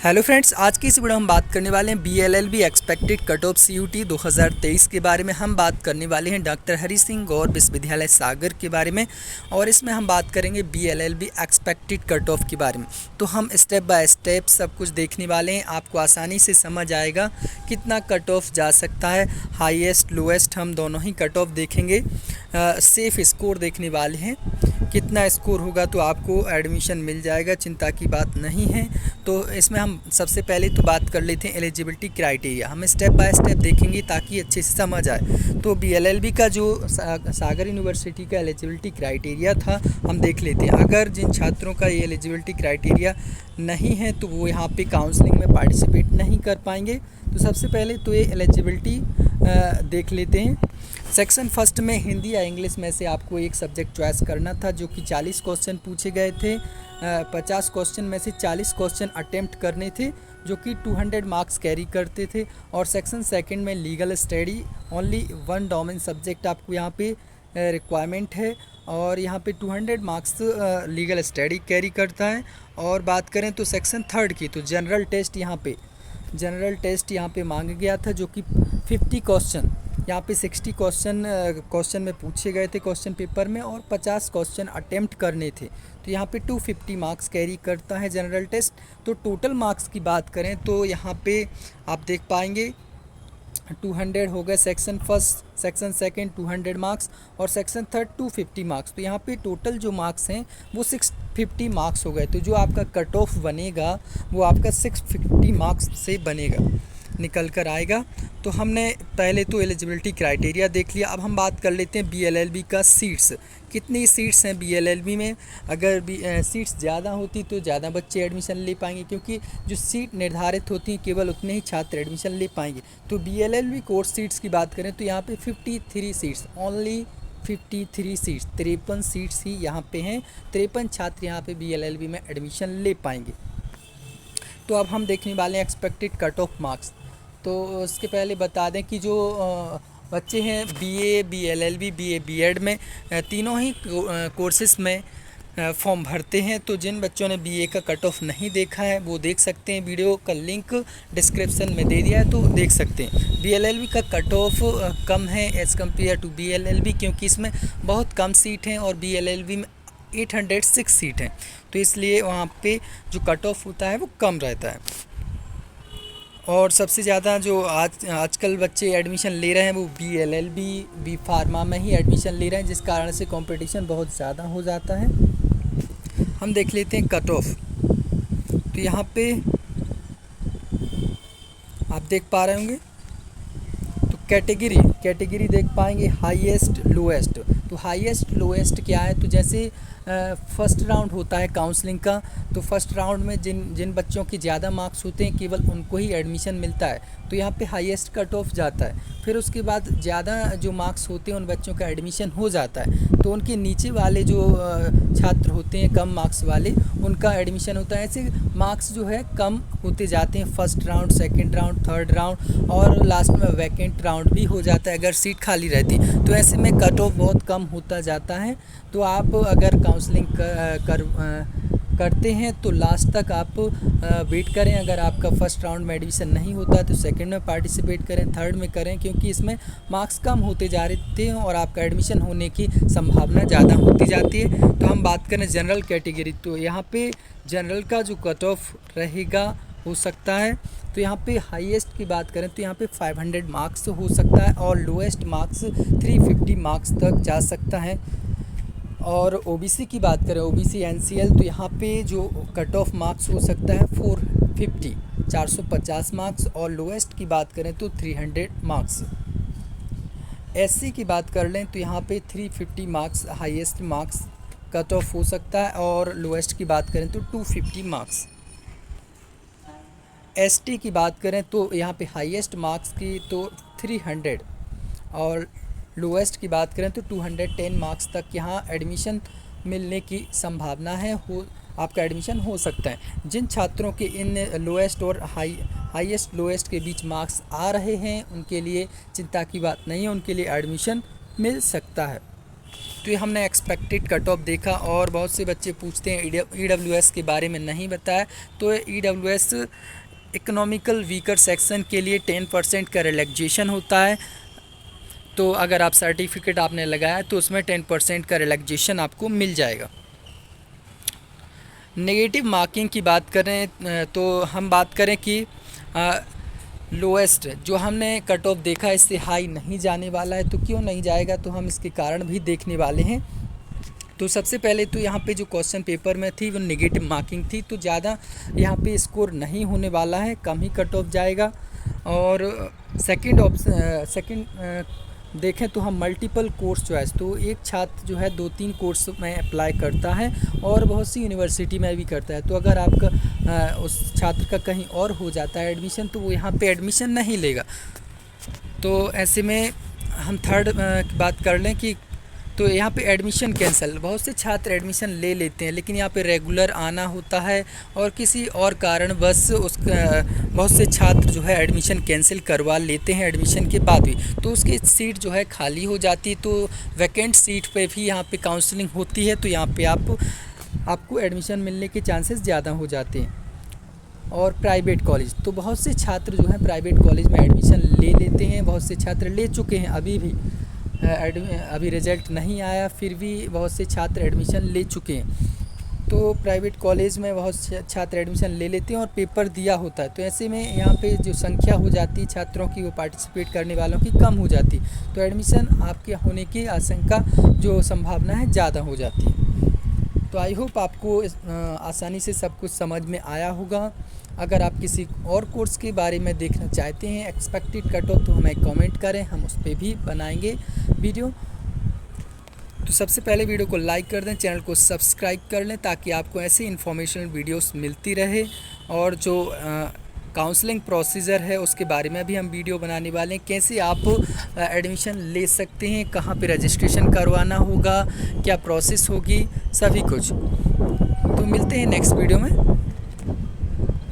Hello friends, आज की इस वीडियो हम बात करने वाले हैं BLLB expected cut off CUET 2023 के बारे में। हम बात करने वाले हैं डॉक्टर हरि सिंह गौर विश्वविद्यालय सागर के बारे में और इसमें हम बात करेंगे बीएलएलबी एक्सपेक्टेड कट ऑफ के बारे में। तो हम स्टेप बाय स्टेप सब कुछ देखने वाले हैं, आपको आसानी से समझ आएगा कितना कट ऑफ जा सकता है। हाईएस्ट लोएस्ट हम दोनों ही कट ऑफ देखेंगे। सेफ स्कोर देखने वाले हैं, कितना स्कोर होगा तो आपको एडमिशन मिल जाएगा, चिंता की बात नहीं है। तो इसमें हम सबसे पहले तो बात कर लेते हैं एलिजिबिलिटी क्राइटेरिया। हम स्टेप बाय स्टेप देखेंगे ताकि अच्छे से समझ आए। तो बीएलएलबी का जो सागर यूनिवर्सिटी का एलिजिबिलिटी क्राइटेरिया था हम देख लेते हैं। अगर जिन छात्रों का ये एलिजिबिलिटी क्राइटेरिया नहीं है तो वो यहाँ पे काउंसलिंग में पार्टिसिपेट नहीं कर पाएंगे। तो सबसे पहले तो ये एलिजिबिलिटी देख लेते हैं। सेक्शन फर्स्ट में हिंदी या इंग्लिश में से आपको एक सब्जेक्ट चॉइस करना था, जो कि 40 क्वेश्चन पूछे गए थे। 50 क्वेश्चन में से 40 क्वेश्चन अटेम्प्ट करने थे, जो कि 200 मार्क्स कैरी करते थे। और सेक्शन सेकंड में legal study, only 1 domain subject आपको यहाँ पे रिक्वायरमेंट है और यहाँ पे 200 मार्क्स लीगल स्टडी कैरी करता है। और बात करें तो सेक्शन थर्ड की, तो जनरल टेस्ट यहाँ पे मांगा गया था, जो कि 50 क्वेश्चन, यहाँ पे 60 क्वेश्चन में पूछे गए थे क्वेश्चन पेपर में और 50 क्वेश्चन अटेम्प्ट करने थे। तो यहाँ पे 250 मार्क्स कैरी करता है जनरल टेस्ट। तो टोटल मार्क्स की बात करें तो यहाँ पे आप देख पाएंगे 200 हो गए section first, section second 200 marks और सेक्शन थर्ड 250 मार्क्स। तो यहाँ पे टोटल जो मार्क्स हैं वो 650 मार्क्स हो गए। तो जो आपका कट ऑफ बनेगा वो आपका 650 मार्क्स से बनेगा, निकल कर आएगा। तो हमने पहले तो एलिजिबिलिटी क्राइटेरिया देख लिया। अब हम बात कर लेते हैं बीएलएलबी का सीट्स, कितनी सीट्स हैं बीएलएलबी में। अगर सीट्स ज़्यादा होती तो ज़्यादा बच्चे एडमिशन ले पाएंगे, क्योंकि जो सीट निर्धारित होती हैं केवल उतने ही छात्र एडमिशन ले पाएंगे। तो बीएलएलबी कोर्स सीट्स की बात करें तो यहाँ पे 53 सीट्स, ओनली 53 सीट्स, 53 सीट्स ही यहाँ पे हैं। 53 छात्र यहाँ पे बीएलएलबी में एडमिशन ले पाएंगे। तो अब हम देखने वाले हैं एक्सपेक्टेड कट ऑफ मार्क्स। तो उसके पहले बता दें कि जो बच्चे हैं बीए, बीएलएलबी, बीए, बीएड में तीनों ही कोर्सेज़ में फॉर्म भरते हैं। तो जिन बच्चों ने बीए का कट ऑफ नहीं देखा है वो देख सकते हैं, वीडियो का लिंक डिस्क्रिप्शन में दे दिया है तो देख सकते हैं। बीएलएलबी का कट ऑफ कम है एज़ कम्पेयर टू बीएलएलबी, क्योंकि इसमें बहुत कम सीट हैं और बीएलएलबी में 806 सीट हैं। तो इसलिए वहाँ पे जो कट ऑफ होता है वो कम रहता है। और सबसे ज़्यादा जो आजकल बच्चे एडमिशन ले रहे हैं वो बीएलएलबी, बी फार्मा में ही एडमिशन ले रहे हैं, जिस कारण से कंपटीशन बहुत ज़्यादा हो जाता है। हम देख लेते हैं कट ऑफ। तो यहाँ पे आप देख पा रहे होंगे, तो कैटेगरी देख पाएंगे, हाईएस्ट लोएस्ट। तो हाईएस्ट लोएस्ट क्या है, तो जैसे फर्स्ट राउंड होता है काउंसलिंग का, तो फर्स्ट राउंड में जिन बच्चों की ज़्यादा मार्क्स होते हैं केवल उनको ही एडमिशन मिलता है, तो यहाँ पे हाईएस्ट कट ऑफ जाता है। फिर उसके बाद ज़्यादा जो मार्क्स होते हैं उन बच्चों का एडमिशन हो जाता है, तो उनके नीचे वाले जो छात्र होते हैं कम मार्क्स वाले, उनका एडमिशन होता है। ऐसे मार्क्स जो है कम होते जाते हैं, first round, second round, third round और लास्ट में वैकेंट राउंड भी हो जाता है अगर सीट खाली रहती। तो ऐसे में कट ऑफ बहुत कम होता जाता है। तो आप अगर काउंसलिंग करते हैं तो लास्ट तक आप वेट करें। अगर आपका फर्स्ट राउंड में एडमिशन नहीं होता है तो सेकंड में पार्टिसिपेट करें, थर्ड में करें, क्योंकि इसमें मार्क्स कम होते जा रहे हैं और आपका एडमिशन होने की संभावना ज़्यादा होती जाती है। तो हम बात करें जनरल कैटेगरी, तो यहाँ पे जनरल का जो कट ऑफ रहेगा हो सकता है, तो यहाँ पे हाईएस्ट की बात करें तो यहाँ पे 500 मार्क्स हो सकता है और लोएस्ट मार्क्स 350 मार्क्स तक जा सकता है। और ओबीसी की बात करें, ओबीसी एनसीएल, तो यहाँ पे जो कट ऑफ मार्क्स हो सकता है 450 मार्क्स और लोएस्ट की बात करें तो 300 मार्क्स। एससी की बात कर लें तो यहाँ पे 350 marks highest marks cut off हो सकता है और लोएस्ट की बात करें तो 250 मार्क्स। एसटी की बात करें तो यहाँ पे हाईएस्ट मार्क्स की तो 300 और लोएस्ट की बात करें तो 210 मार्क्स तक यहाँ एडमिशन मिलने की संभावना है, आपका एडमिशन हो सकता है। जिन छात्रों के इन लोएस्ट और हाईएस्ट लोएस्ट के बीच मार्क्स आ रहे हैं उनके लिए चिंता की बात नहीं है, उनके लिए एडमिशन मिल सकता है। तो ये हमने एक्सपेक्टेड कट ऑफ देखा। और बहुत से बच्चे पूछते हैं EWS के बारे में नहीं बताया। तो EWS इकोनॉमिकल वीकर सेक्शन के लिए 10% का रिलैक्सेशन होता है। तो अगर आप सर्टिफिकेट आपने लगाया तो उसमें 10% का रिलैक्सेशन आपको मिल जाएगा। नेगेटिव मार्किंग की बात करें तो हम बात करें कि लोएस्ट जो हमने कट ऑफ देखा इससे हाई नहीं जाने वाला है। तो क्यों नहीं जाएगा, तो हम इसके कारण भी देखने वाले हैं। तो सबसे पहले तो यहाँ पे जो क्वेश्चन पेपर में थी वो नेगेटिव मार्किंग थी, तो ज़्यादा यहाँ पे स्कोर नहीं होने वाला है, कम ही कट ऑफ जाएगा। और सेकंड देखें तो हम मल्टीपल कोर्स चॉइस, तो एक छात्र जो है 2-3 कोर्स में अप्लाई करता है और बहुत सी यूनिवर्सिटी में भी करता है। तो अगर आपका उस छात्र का कहीं और हो जाता है एडमिशन, तो वो यहाँ पे एडमिशन नहीं लेगा। तो ऐसे में हम थर्ड बात कर लें कि तो यहाँ पे एडमिशन कैंसिल, बहुत से छात्र एडमिशन ले लेते हैं लेकिन यहाँ पे रेगुलर आना होता है और किसी और कारण बस बहुत से छात्र जो है एडमिशन कैंसिल करवा लेते हैं एडमिशन के बाद भी, तो उसकी सीट जो है खाली हो जाती है। तो वैकेंट सीट पे भी यहाँ पे काउंसलिंग होती है, तो यहाँ पे आपको एडमिशन मिलने के चांसेस ज़्यादा हो जाते हैं। और प्राइवेट कॉलेज, तो बहुत से छात्र जो हैं प्राइवेट कॉलेज में एडमिशन ले लेते हैं, बहुत से छात्र ले चुके हैं, अभी रिजल्ट नहीं आया फिर भी बहुत से छात्र एडमिशन ले चुके हैं। तो प्राइवेट कॉलेज में बहुत से छात्र एडमिशन ले लेते हैं और पेपर दिया होता है। तो ऐसे में यहाँ पे जो संख्या हो जाती है छात्रों की, वो पार्टिसिपेट करने वालों की कम हो जाती, तो एडमिशन आपके होने की आशंका जो संभावना है ज़्यादा हो जाती है। तो आई होप आपको आसानी से सब कुछ समझ में आया होगा। अगर आप किसी और कोर्स के बारे में देखना चाहते हैं एक्सपेक्टेड कट ऑफ, तो हमें कमेंट करें, हम उस पर भी बनाएंगे वीडियो। तो सबसे पहले वीडियो को लाइक कर दें, चैनल को सब्सक्राइब कर लें ताकि आपको ऐसी इन्फॉर्मेशनल वीडियोस मिलती रहे। और जो काउंसलिंग प्रोसीजर है उसके बारे में भी हम वीडियो बनाने वाले हैं, कैसे आप एडमिशन ले सकते हैं, कहाँ पे रजिस्ट्रेशन करवाना होगा, क्या प्रोसेस होगी, सभी कुछ। तो मिलते हैं नेक्स्ट वीडियो में।